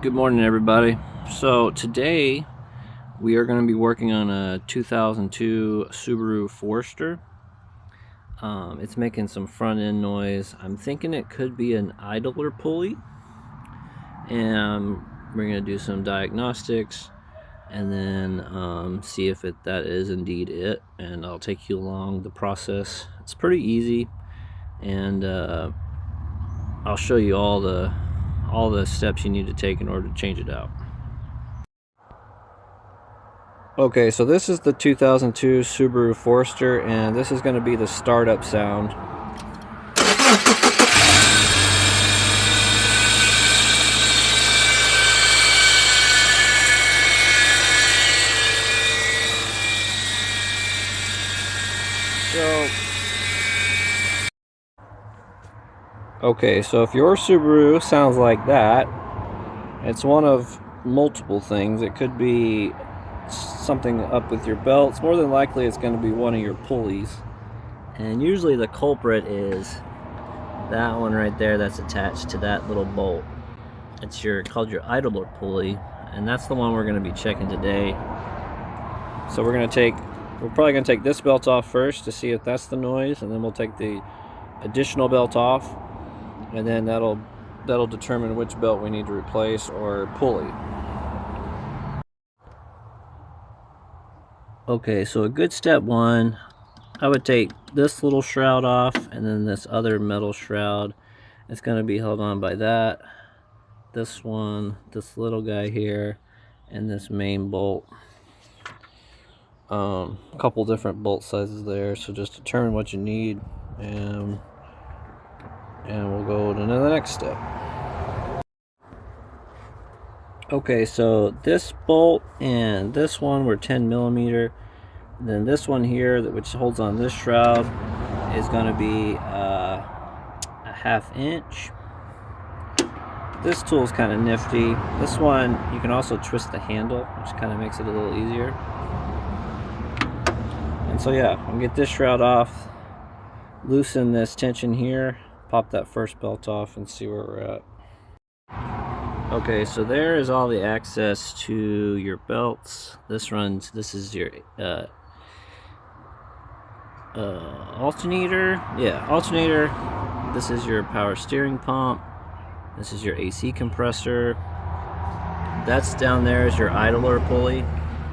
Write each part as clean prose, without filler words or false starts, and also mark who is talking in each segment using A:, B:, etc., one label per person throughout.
A: Good morning, everybody. So today we are going to be working on a 2002 Subaru Forester. It's making some front end noise. I'm thinking it could be an idler pulley, and we're going to do some diagnostics and then see if that is indeed it, and I'll take you along the process. It's pretty easy, and I'll show you all the steps you need to take in order to change it out. Okay, so this is the 2002 Subaru Forester, and this is going to be the startup sound. So if your Subaru sounds like that, it's one of multiple things. It could be something up with your belts. More than likely it's going to be one of your pulleys, and usually the culprit is that one right there that's attached to that little bolt. It's called your idler pulley, and that's the one we're going to be checking today. So we're probably going to take this belt off first to see if that's the noise, and then we'll take the additional belt off, and then that'll determine which belt we need to replace or pulley. Okay, so a good step one, I would take this little shroud off, and then this other metal shroud. It's going to be held on by that, this one, this little guy here, and this main bolt. A couple different bolt sizes there, so just determine what you need, and we'll go to the next step. Okay, so this bolt and this one were 10 millimeter. Then this one here, which holds on this shroud, is going to be a 1/2 inch. This tool is kind of nifty. This one, you can also twist the handle, which kind of makes it a little easier. And so yeah, I'll get this shroud off, loosen this tension here, pop that first belt off, and see where we're at. Okay, so there is all the access to your belts. This is your alternator. Yeah, alternator. This is your power steering pump. This is your AC compressor. That's down there is your idler pulley.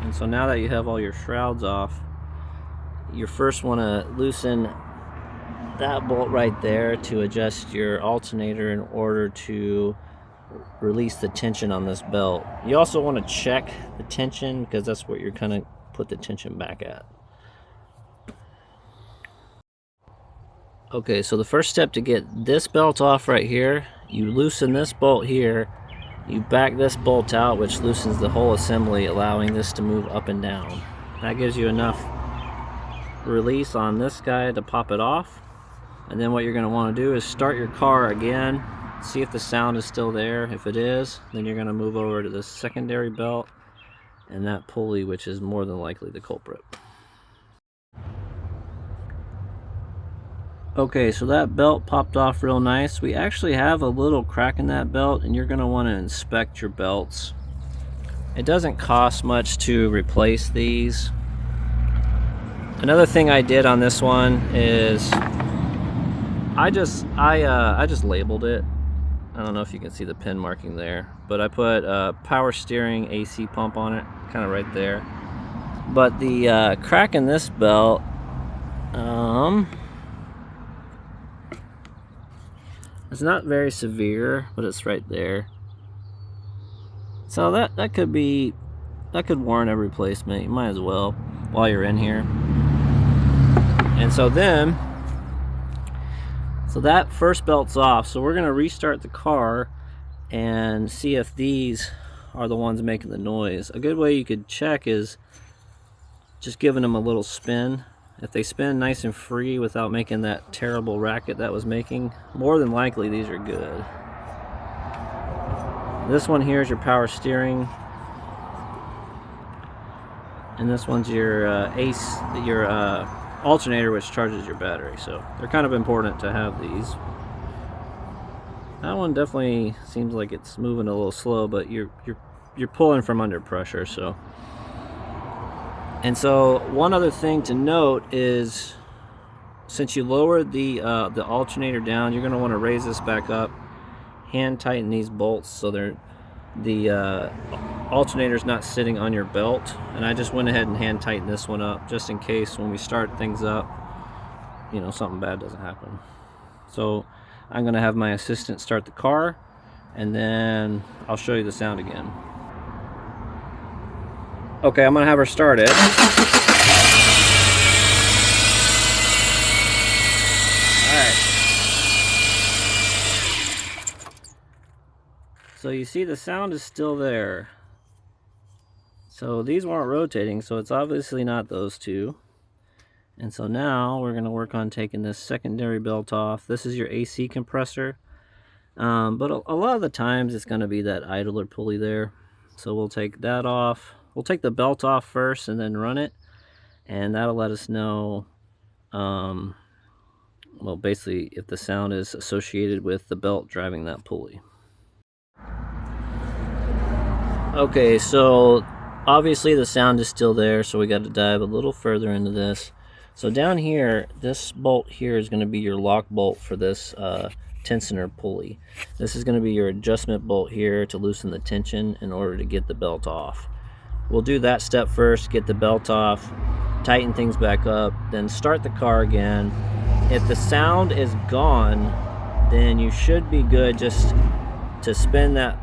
A: And so now that you have all your shrouds off, you first want to loosen that bolt right there to adjust your alternator in order to release the tension on this belt. You also want to check the tension, because that's what you're kind of put the tension back at. Okay, so the first step to get this belt off right here, you loosen this bolt here, you back this bolt out, which loosens the whole assembly, allowing this to move up and down. That gives you enough release on this guy to pop it off. And then what you're going to want to do is start your car again, see if the sound is still there. If it is, then you're going to move over to the secondary belt and that pulley, which is more than likely the culprit. Okay, so that belt popped off real nice. We actually have a little crack in that belt, and you're going to want to inspect your belts. It doesn't cost much to replace these. Another thing I did on this one is I just labeled it. I don't know if you can see the pin marking there, but I put power steering AC pump on it, kind of right there. But the crack in this belt, it's not very severe, but it's right there. So that could warrant a replacement. You might as well while you're in here. And so that first belt's off, so we're going to restart the car and see if these are the ones making the noise. A good way you could check is just giving them a little spin. If they spin nice and free without making that terrible racket that was making, more than likely these are good. This one here is your power steering, and this one's your alternator, which charges your battery. So they're kind of important to have these. That one definitely seems like it's moving a little slow, but you're pulling from under pressure. So, and so one other thing to note is, since you lowered the alternator down, you're going to want to raise this back up. Hand tighten these bolts so the alternator's not sitting on your belt. And I just went ahead and hand tightened this one up just in case when we start things up, you know, something bad doesn't happen. So I'm going to have my assistant start the car, and then I'll show you the sound again. Okay, I'm going to have her start it. Alright. So you see the sound is still there. So these weren't rotating, so it's obviously not those two. And so now we're going to work on taking this secondary belt off. This is your AC compressor. But a lot of the times it's going to be that idler pulley there. So we'll take that off. We'll take the belt off first and then run it. And that'll let us know, well, basically if the sound is associated with the belt driving that pulley. Okay, so obviously the sound is still there, so we got to dive a little further into this. So down here, this bolt here is going to be your lock bolt for this tensioner pulley. This is going to be your adjustment bolt here to loosen the tension in order to get the belt off. We'll do that step first, get the belt off, tighten things back up, then start the car again. If the sound is gone, then you should be good just to spin that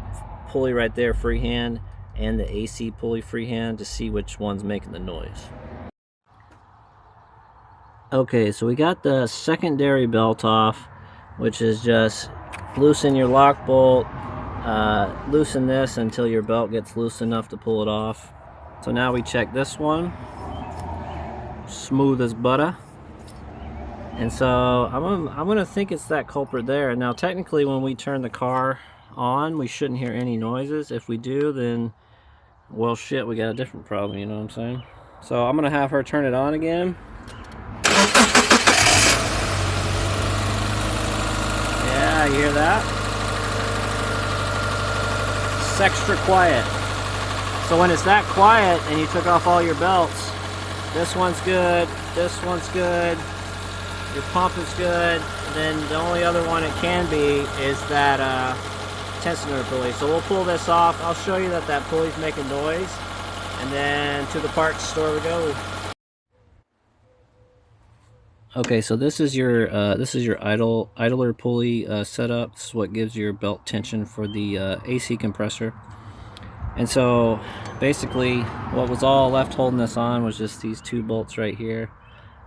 A: pulley right there freehand and the AC pulley freehand to see which one's making the noise. Okay, so we got the secondary belt off, which is just loosen your lock bolt, loosen this until your belt gets loose enough to pull it off. So now we check this one, smooth as butter. And so I'm gonna think it's that culprit there. Now technically when we turn the car on, we shouldn't hear any noises. If we do, then, well, shit, we got a different problem, you know what I'm saying? So I'm gonna have her turn it on again. Yeah, you hear that? It's extra quiet. So when it's that quiet and you took off all your belts, this one's good, this one's good, your pump is good, and then the only other one it can be is that tensioner pulley. So we'll pull this off. I'll show you that pulley's making noise, and then to the parts store we go. Okay, so this is your idler pulley setup. This is what gives your belt tension for the AC compressor. And so basically what was all left holding this on was just these two bolts right here.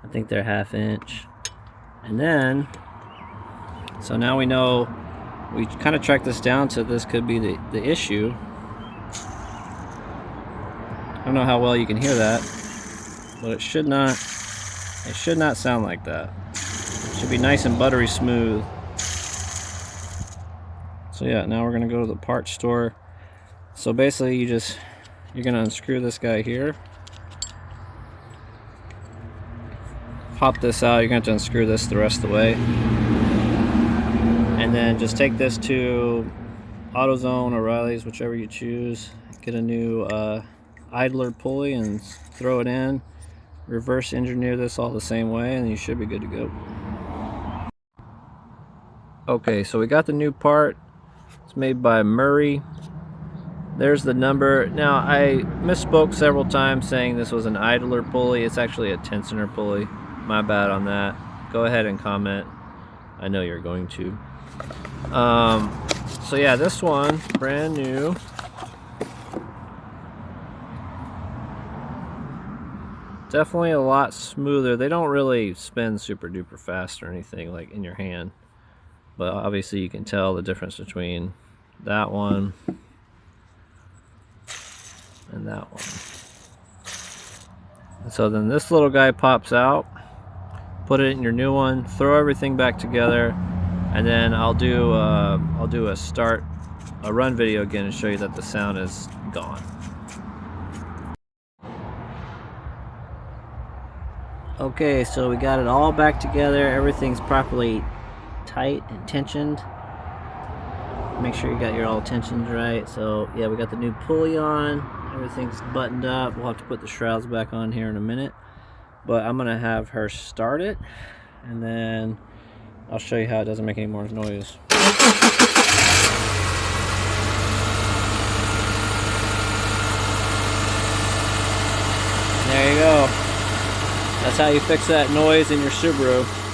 A: I think they're 1/2 inch. And then, so now we know, we kind of tracked this down to this could be the issue. I don't know how well you can hear that, but it should not sound like that. It should be nice and buttery smooth. So yeah, now we're gonna go to the parts store. So basically you're gonna unscrew this guy here. Pop this out, you're gonna have to unscrew this the rest of the way. And then just take this to AutoZone, O'Reilly's, whichever you choose. Get a new idler pulley and throw it in. Reverse engineer this all the same way and you should be good to go. Okay, so we got the new part. It's made by Murray. There's the number. Now I misspoke several times saying this was an idler pulley. It's actually a tensioner pulley. My bad on that. Go ahead and comment. I know you're going to. So yeah, this one, brand new. Definitely a lot smoother. They don't really spin super duper fast or anything like in your hand. But obviously you can tell the difference between that one and that one. And so then this little guy pops out. Put it in your new one, throw everything back together, and then I'll do a run video again and show you that the sound is gone. Okay, so we got it all back together. Everything's properly tight and tensioned. make sure you got your all tensions right. So yeah, we got the new pulley on, everything's buttoned up. We'll have to put the shrouds back on here in a minute, but I'm gonna have her start it, and then I'll show you how it doesn't make any more noise. There you go. That's how you fix that noise in your Subaru.